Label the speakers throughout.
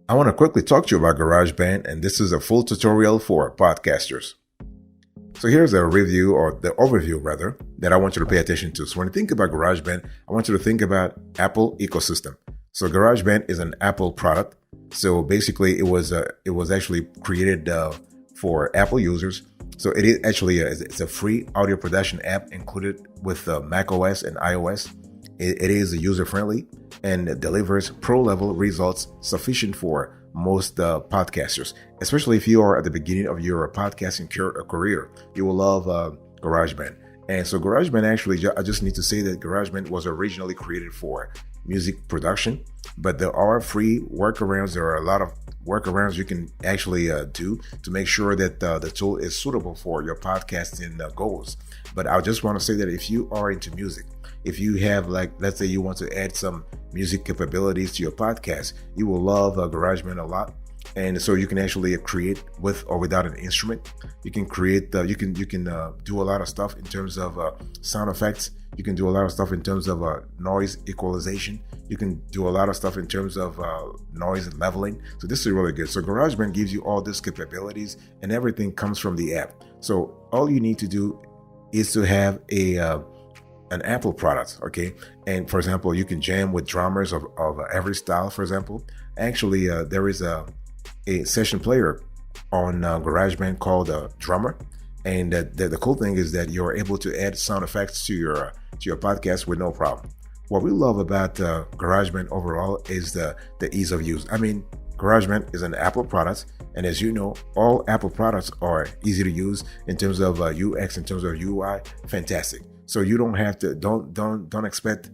Speaker 1: I want to quickly talk to you about GarageBand, and this is a full tutorial for podcasters. So here's a review, or the overview rather, that I want you to pay attention to. So when you think about GarageBand, I want you to think about Apple ecosystem. So GarageBand is an Apple product. So basically, it was actually created for Apple users. So it is actually it's a free audio production app included with Mac OS and iOS. It is user friendly and delivers pro level results sufficient for most podcasters, especially if you are at the beginning of your podcasting career. You will love GarageBand. And so GarageBand actually, I just need to say that GarageBand was originally created for music production, but there are free workarounds. There are a lot of workarounds you can actually do to make sure that the tool is suitable for your podcasting goals. But I just want to say that if you are into music, if you have, like, let's say you want to add some music capabilities to your podcast, you will love GarageBand a lot. And so you can actually create with or without an instrument. You can create, you can do a lot of stuff in terms of sound effects. You can do a lot of stuff in terms of noise equalization. You can do a lot of stuff in terms of noise leveling. So this is really good. So GarageBand gives you all these capabilities, and everything comes from the app. So all you need to do is to have an Apple product, okay? And for example, you can jam with drummers of every style. For example, actually, there is a session player on GarageBand called Drummer, and the cool thing is that you're able to add sound effects to your podcast with no problem. What we love about GarageBand overall is the ease of use. I mean, GarageBand is an Apple product, and as you know, all Apple products are easy to use in terms of UX, in terms of UI, fantastic. So you don't have to don't expect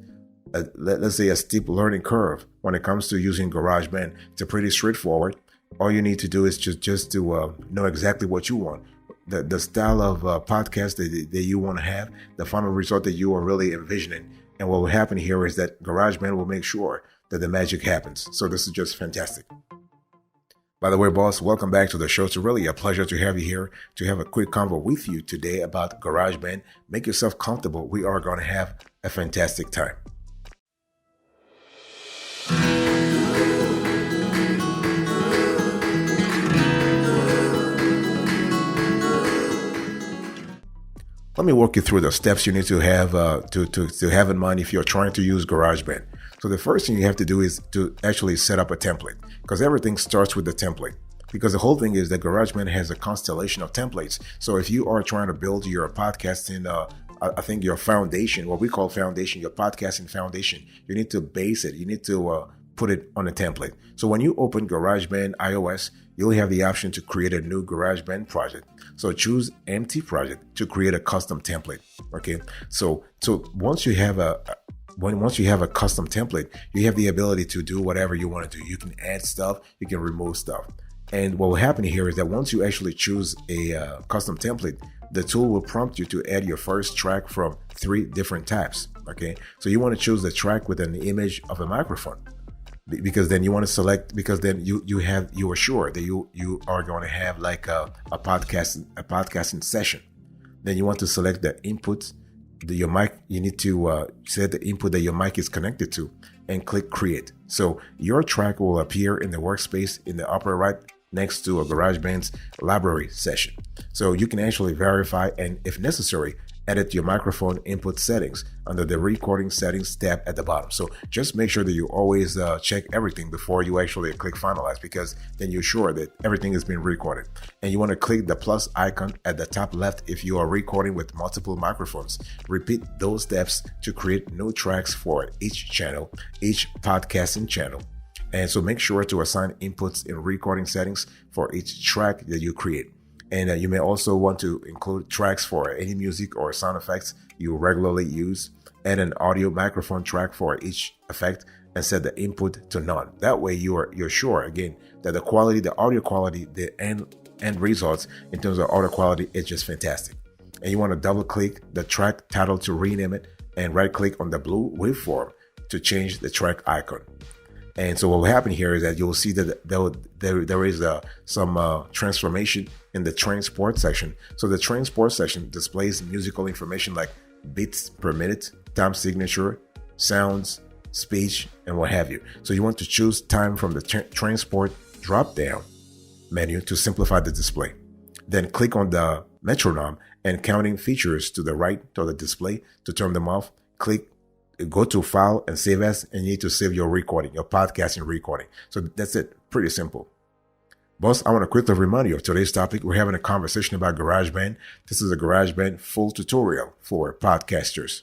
Speaker 1: let's say a steep learning curve when it comes to using GarageBand. It's pretty straightforward. All you need to do is just to know exactly what you want, the style of podcast that you want to have, the final result that you are really envisioning. And what will happen here is that GarageBand will make sure that the magic happens. So this is just fantastic. By the way, boss, welcome back to the show. It's really a pleasure to have you here, to have a quick convo with you today about GarageBand. Make yourself comfortable. We are going to have a fantastic time. Let me walk you through the steps you need to have to have in mind if you're trying to use GarageBand. So the first thing you have to do is to actually set up a template, because everything starts with the template. Because the whole thing is that GarageBand has a constellation of templates. So if you are trying to build your podcasting, I think your foundation, what we call foundation, your podcasting foundation, you need to base it. You need to put it on a template. So when you open GarageBand iOS, you'll have the option to create a new GarageBand project. So choose empty project to create a custom template. Okay. So once you have a custom template, you have the ability to do whatever you want to do. You can add stuff, you can remove stuff. And what will happen here is that once you actually choose a custom template, the tool will prompt you to add your first track from 3 different types. Okay. So you want to choose the track with an image of a microphone, because then you want to select, because then you are sure that you are going to have like a podcasting session. Then you want to select the input, your mic. You need to set the input that your mic is connected to, and click create. So your track will appear in the workspace in the upper right next to a GarageBand's library session. So you can actually verify and, if necessary, edit your microphone input settings under the recording settings tab at the bottom. So just make sure that you always check everything before you actually click finalize, because then you're sure that everything is being recorded. And you want to click the plus icon at the top left if you are recording with multiple microphones. Repeat those steps to create new tracks for each channel, each podcasting channel. And so make sure to assign inputs in recording settings for each track that you create. And you may also want to include tracks for any music or sound effects you regularly use. Add an audio microphone track for each effect and set the input to none. That way you're sure, again, that the quality, the audio quality, the end results in terms of audio quality is just fantastic. And you want to double click the track title to rename it, and right click on the blue waveform to change the track icon. And so what will happen here is that you'll see that there is some transformation in the transport section. So the transport section displays musical information like beats per minute, time signature, sounds, speech, and what have you. So you want to choose time from the transport drop-down menu to simplify the display. Then click on the metronome and counting features to the right of the display to turn them off. Go to File and Save As, and you need to save your recording, your podcasting recording. So that's it. Pretty simple. Boss, I want to quickly remind you of today's topic. We're having a conversation about GarageBand. This is a GarageBand full tutorial for podcasters.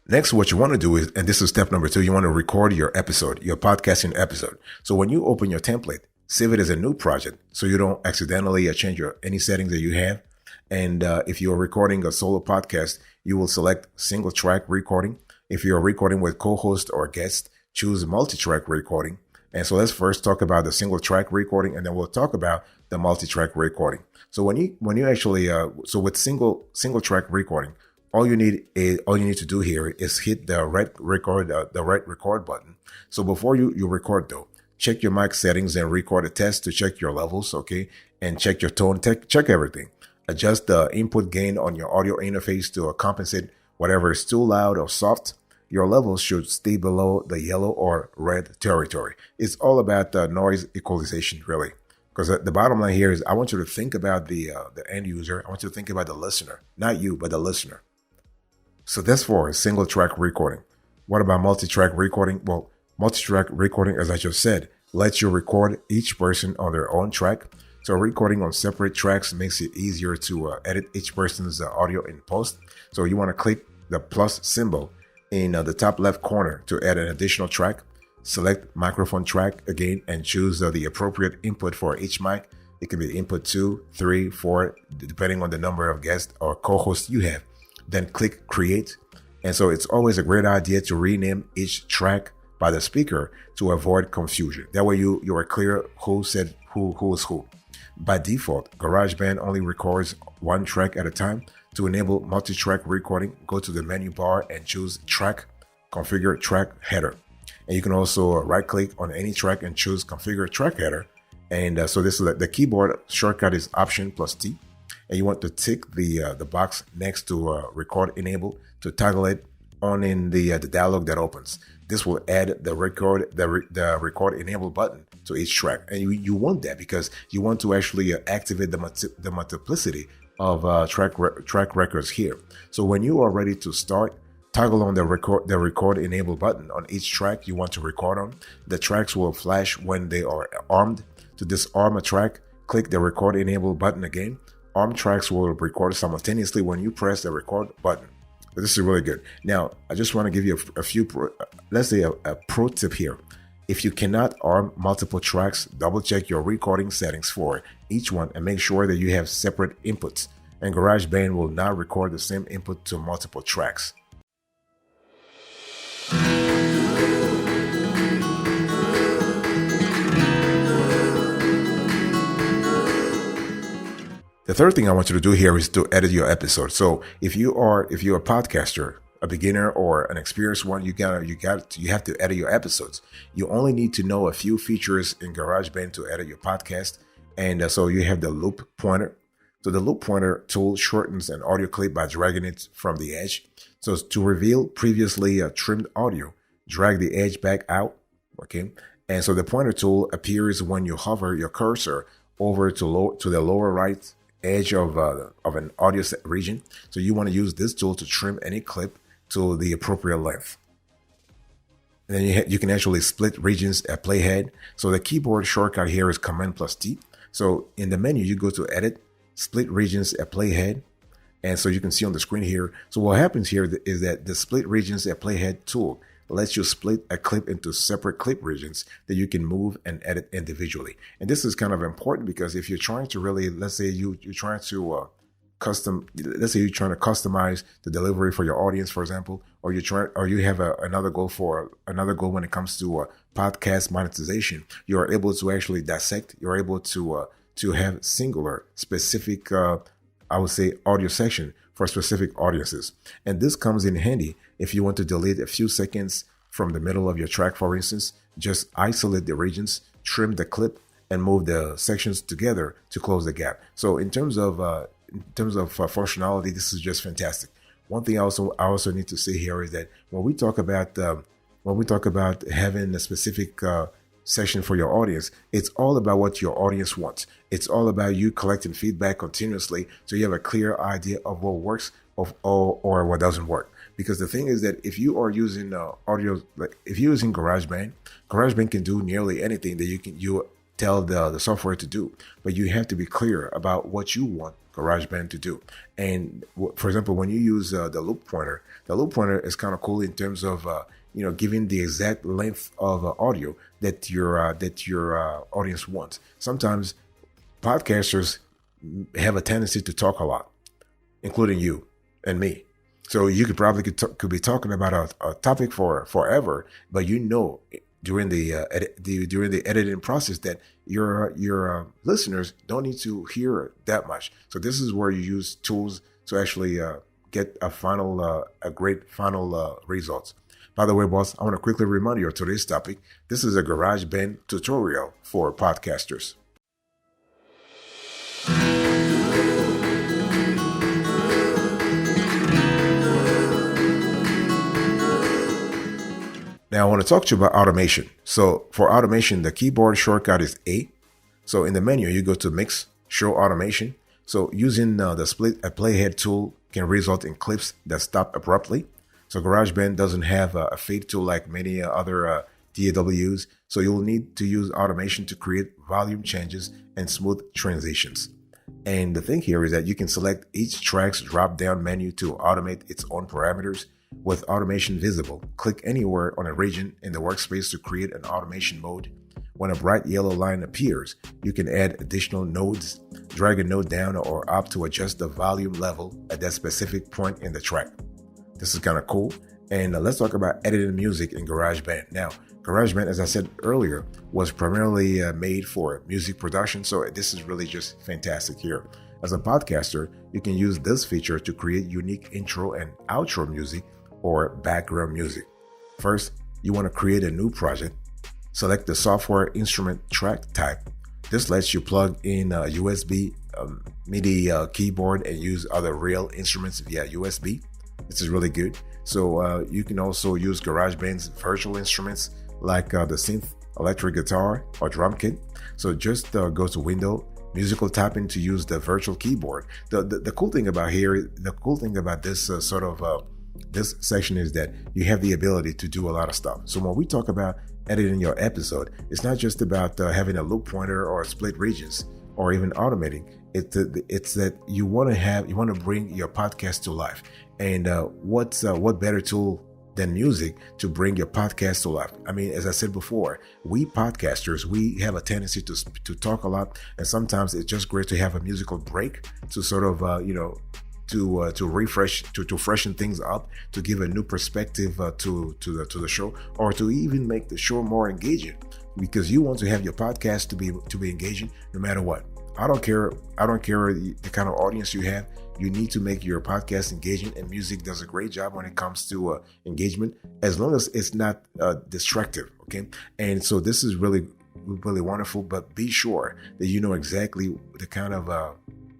Speaker 1: Next, what you want to do is, and this is step number 2, you want to record your episode, your podcasting episode. So when you open your template, save it as a new project so you don't accidentally change any settings that you have. And if you're recording a solo podcast, you will select single track recording. If you're recording with co-host or guest, choose multi-track recording. And so let's first talk about the single track recording, and then we'll talk about the multi-track recording. So when you actually, so with single track recording, all you need to do here is hit the right record button. So before you record though, check your mic settings and record a test to check your levels, okay? And check your tone, check everything. Adjust the input gain on your audio interface to compensate whatever is too loud or soft. Your levels should stay below the yellow or red territory. It's all about the noise equalization, really. Because the bottom line here is I want you to think about the end user. I want you to think about the listener. Not you, but the listener. So that's for a single track recording. What about multi-track recording? Well, multi-track recording, as I just said, lets you record each person on their own track. So recording on separate tracks makes it easier to edit each person's audio in post. So you want to click the plus symbol in the top left corner to add an additional track. Select microphone track again and choose the appropriate input for each mic. It can be input 2, 3, 4, depending on the number of guests or co-hosts you have. Then click create. And so it's always a great idea to rename each track by the speaker to avoid confusion. That way you are clear who said who is who. By default, GarageBand only records one track at a time. To enable multi-track recording, go to the menu bar and choose track, configure track header. And you can also right click on any track and choose configure track header. And so this is the keyboard shortcut is Option plus T. And you want to tick the box next to record enable to toggle it on in the dialog that opens. This will add the record enable button to each track, and you want that because you want to actually activate the multiplicity of track records here. So when you are ready to start, toggle on the record enable button on each track you want to record on. The tracks will flash when they are armed. To disarm a track, click the record enable button again. Armed tracks will record simultaneously when you press the record button. This is really good. Now, I just want to give you a few, let's say a pro tip here. If you cannot arm multiple tracks, double check your recording settings for each one and make sure that you have separate inputs. And GarageBand will not record the same input to multiple tracks. The third thing I want you to do here is to edit your episode. So if you're a podcaster, a beginner or an experienced one, you have to edit your episodes. You only need to know a few features in GarageBand to edit your podcast. And so you have the loop pointer. So the loop pointer tool shortens an audio clip by dragging it from the edge. So to reveal previously trimmed audio, drag the edge back out. Okay. And so the pointer tool appears when you hover your cursor over to the lower right edge of an audio region. So you want to use this tool to trim any clip to the appropriate length. And then you can actually split regions at playhead. So the keyboard shortcut here is Command plus T. So in the menu, you go to Edit, Split Regions at Playhead. And so you can see on the screen here. So what happens here is that the Split Regions at Playhead tool lets you split a clip into separate clip regions that you can move and edit individually. And this is kind of important because if you're trying to really, let's say you're trying to customize the delivery for your audience, for example, or you have another goal when it comes to podcast monetization, you are able to actually dissect. You're able to have singular, specific, I would say, audio section for specific audiences. And this comes in handy if you want to delete a few seconds from the middle of your track, for instance. Just isolate the regions, trim the clip, and move the sections together to close the gap. So in terms of functionality, this is just fantastic. One thing I also need to say here is that when we talk about having a specific section for your audience, it's all about what your audience wants. It's all about you collecting feedback continuously, so you have a clear idea of what works or what doesn't work. Because the thing is that if you are using audio, like if you're using GarageBand can do nearly anything that you tell the software to do, but you have to be clear about what you want GarageBand to do. And for example, when you use the loop pointer is kind of cool in terms of giving the exact length of audio that your audience wants. Sometimes podcasters have a tendency to talk a lot, including you and me. So you could be talking about a topic for forever, but during the editing process that your listeners don't need to hear that much. So this is where you use tools to actually get a great final results. By the way, boss, I want to quickly remind you of today's topic. This is a GarageBand tutorial for podcasters. Now I want to talk to you about automation. So for automation, the keyboard shortcut is A. So in the menu, you go to Mix, Show Automation. So using the split a playhead tool can result in clips that stop abruptly. So GarageBand doesn't have a fade tool like many other DAWs. So you'll need to use automation to create volume changes and smooth transitions. And the thing here is that you can select each track's drop-down menu to automate its own parameters. With automation visible, click anywhere on a region in the workspace to create an automation mode. When a bright yellow line appears, you can add additional nodes, drag a node down or up to adjust the volume level at that specific point in the track. This is kind of cool. And let's talk about editing music in GarageBand. Now, GarageBand, as I said earlier, was primarily made for music production, so this is really just fantastic here. As a podcaster, you can use this feature to create unique intro and outro music or background music. First, you want to create a new project. Select the software instrument track type. This lets you plug in a USB MIDI keyboard and use other real instruments via USB. This is really good. So you can also use GarageBand's virtual instruments like the synth, electric guitar, or drum kit. So just go to Window, Musical Typing to use the virtual keyboard. The cool thing about this this section is that you have the ability to do a lot of stuff. So when we talk about editing your episode, it's not just about having a loop pointer or split regions or even automating. It's that you want to bring your podcast to life. And what better tool than music to bring your podcast to life? I mean, as I said before, we podcasters, we have a tendency to talk a lot, and sometimes it's just great to have a musical break to sort of to refresh, to freshen things up, to give a new perspective to the show, or to even make the show more engaging, because you want to have your podcast to be engaging no matter what. I don't care the kind of audience you have. You need to make your podcast engaging, and music does a great job when it comes to engagement, as long as it's not distractive. Okay, and so this is really wonderful. But be sure that you know exactly the kind of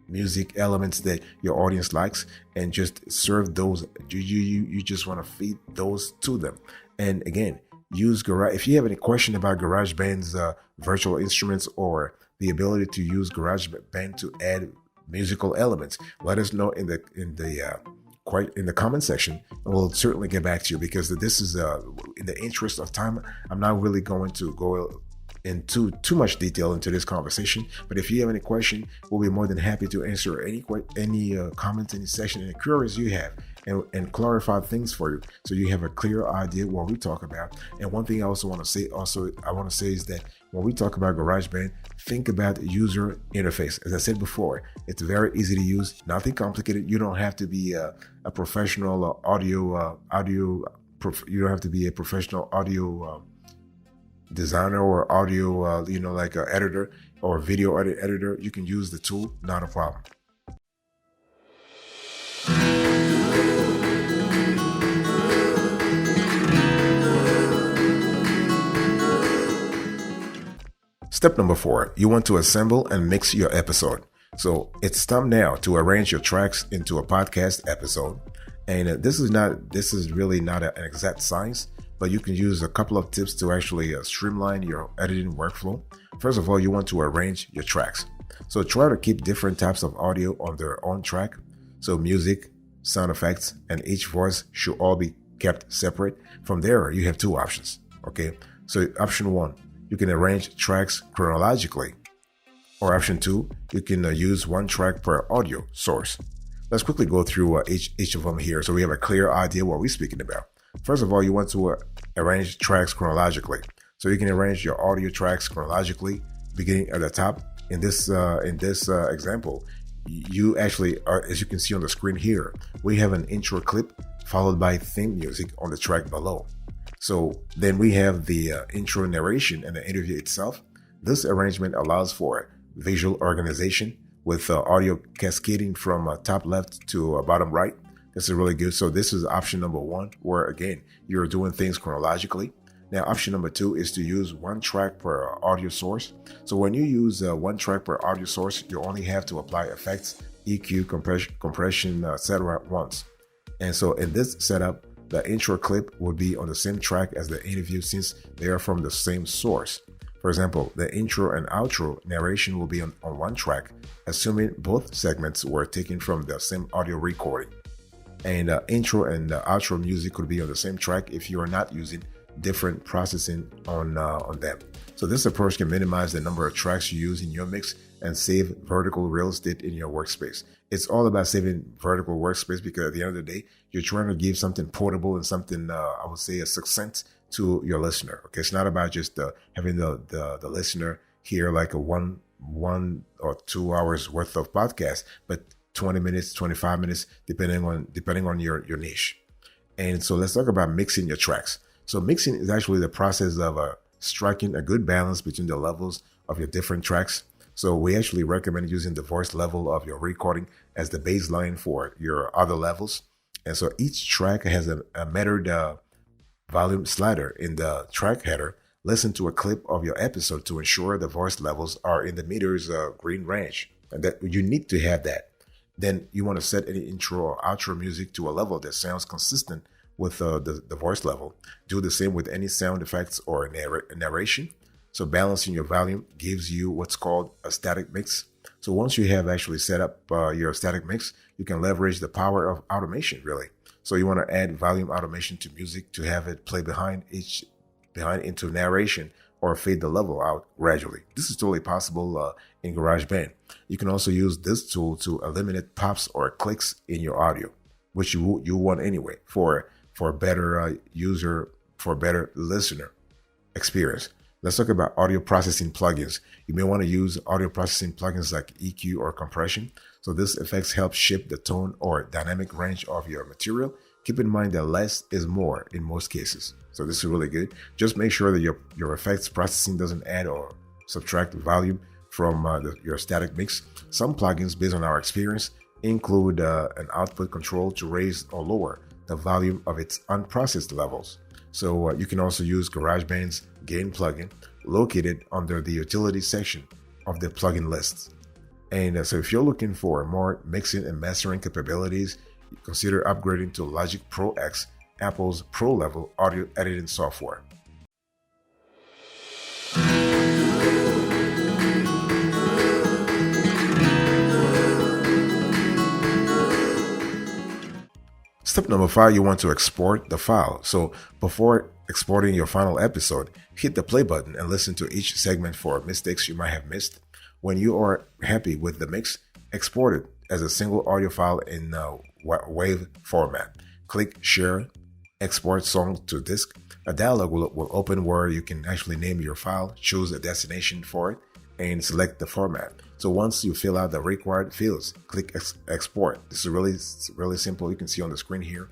Speaker 1: music elements that your audience likes, and just serve those. You just want to feed those to them. And again, use Garage. If you have any question about GarageBand's virtual instruments or the ability to use GarageBand to add musical elements, let us know in the comment section, and we'll certainly get back to you, because this is in the interest of time, I'm not really going to go into too much detail into this conversation. But if you have any question, we'll be more than happy to answer any comments, any section, any queries you have, and clarify things for you, so you have a clear idea what we talk about. And one thing I want to say is that when we talk about GarageBand, think about the user interface. As I said before, it's very easy to use, nothing complicated. You don't have to be a professional audio. You don't have to be a professional audio designer or audio, like an editor or video editor. You can use the tool, not a problem. Step number 4, you want to assemble and mix your episode. So it's time now to arrange your tracks into a podcast episode. And this is really not an exact science, but you can use a couple of tips to actually streamline your editing workflow. First of all, you want to arrange your tracks. So try to keep different types of audio on their own track. So music, sound effects, and each voice should all be kept separate. From there, you have two options. Okay. So option 1, you can arrange tracks chronologically. Or option 2, you can use one track per audio source. Let's quickly go through each of them here so we have a clear idea what we're speaking about. First of all, you want to arrange tracks chronologically. So you can arrange your audio tracks chronologically, beginning at the top. In this example, you actually are, as you can see on the screen here, we have an intro clip followed by theme music on the track below. So then we have the intro narration and the interview itself. This arrangement allows for visual organization with audio cascading from top left to bottom right. This is really good. So this is option number 1, where again, you're doing things chronologically. Now, option number 2 is to use one track per audio source. So when you use one track per audio source, you only have to apply effects, EQ, compression, etc. once. And so in this setup, the intro clip will be on the same track as the interview since they are from the same source. For example, the intro and outro narration will be on one track, assuming both segments were taken from the same audio recording. And intro and outro music could be on the same track if you are not using different processing on them. So this approach can minimize the number of tracks you use in your mix and save vertical real estate in your workspace. It's all about saving vertical workspace because at the end of the day, you're trying to give something portable and something, I would say, a succinct to your listener. Okay, it's not about just having the listener hear like a one or 2 hours worth of podcast, but 20 minutes, 25 minutes, depending on your niche. And so let's talk about mixing your tracks. So mixing is actually the process of striking a good balance between the levels of your different tracks. So we actually recommend using the voice level of your recording as the baseline for your other levels. And so each track has a metered volume slider in the track header. Listen to a clip of your episode to ensure the voice levels are in the meter's green range. And that you need to have that. Then you want to set any intro or outro music to a level that sounds consistent with the voice level. Do the same with any sound effects or narration. So balancing your volume gives you what's called a static mix. So once you have actually set up your static mix, you can leverage the power of automation, really. So you want to add volume automation to music to have it play behind into narration or fade the level out gradually. This is totally possible in GarageBand. You can also use this tool to eliminate pops or clicks in your audio, which you want anyway for better better listener experience. Let's talk about audio processing plugins. You may want to use audio processing plugins like EQ or compression. So this effects help shape the tone or dynamic range of your material. Keep in mind that less is more in most cases. So this is really good. Just make sure that your effects processing doesn't add or subtract volume from your static mix. Some plugins, based on our experience, include an output control to raise or lower the volume of its unprocessed levels. So you can also use GarageBand's gain plugin located under the utility section of the plugin list. And so if you're looking for more mixing and mastering capabilities, consider upgrading to Logic Pro X, Apple's pro-level audio editing software. Step number 5, you want to export the file. So before exporting your final episode, hit the play button and listen to each segment for mistakes you might have missed. When you are happy with the mix, export it as a single audio file in WAV format. Click Share, Export Song to Disk. A dialog will open where you can actually name your file, choose a destination for it, and select the format. So once you fill out the required fields, click Export. This is really simple. You can see on the screen here.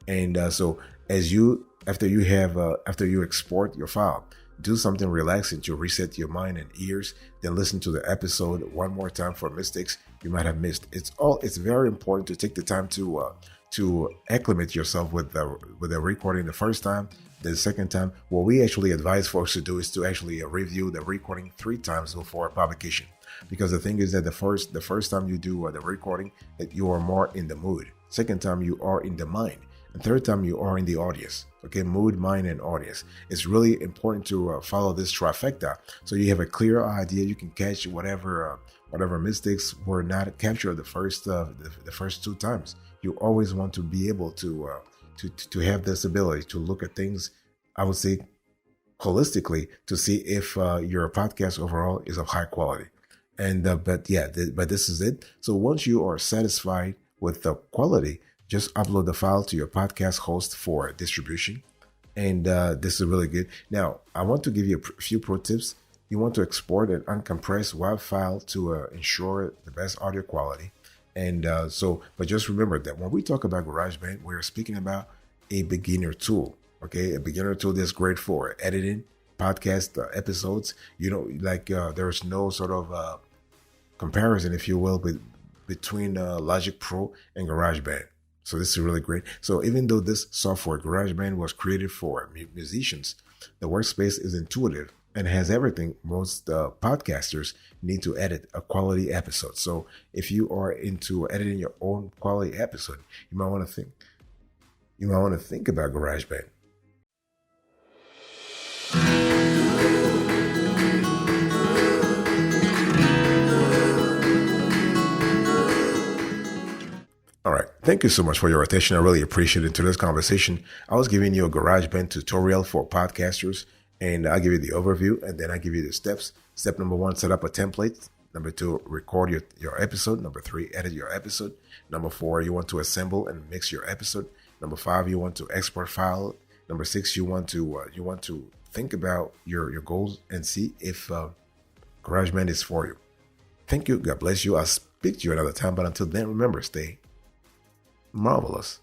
Speaker 1: And so after you export your file, do something relaxing to reset your mind and ears. Then listen to the episode one more time for mistakes you might have missed. It's very important to take the time to acclimate yourself with the recording the first time, The second time, what we actually advise folks to do is to actually review the recording 3 times before publication. Because the thing is that the first time you do the recording, that you are more in the mood. Second time, you are in the mind. And third time, you are in the audience. Okay, mood, mind, and audience. It's really important to follow this trifecta, so you have a clear idea. You can catch whatever mistakes were not captured the first 2 times. You always want to be able to have this ability to look at things, I would say, holistically, to see if your podcast overall is of high quality. And but this is it. So once you are satisfied with the quality, just upload the file to your podcast host for distribution. And this is really good. Now, I want to give you a few pro tips. You want to export an uncompressed WAV file to ensure the best audio quality. And but just remember that when we talk about GarageBand, we're speaking about a beginner tool. Okay, a beginner tool that's great for editing podcast episodes. There's no sort of comparison, if you will, between Logic Pro and GarageBand. So this is really great. So even though this software, GarageBand, was created for musicians, the workspace is intuitive and has everything most podcasters need to edit a quality episode. So if you are into editing your own quality episode, you might want to think about GarageBand. All right. Thank you so much for your attention. I really appreciate it. In today's conversation, I was giving you a GarageBand tutorial for podcasters, and I give you the overview, and then I give you the steps. Step number 1, set up a template. Number 2, record your episode. Number 3, edit your episode. Number 4, you want to assemble and mix your episode. Number 5, you want to export file. Number 6, you want to think about your goals and see if GarageBand is for you. Thank you. God bless you. I'll speak to you another time. But until then, remember, stay marvelous.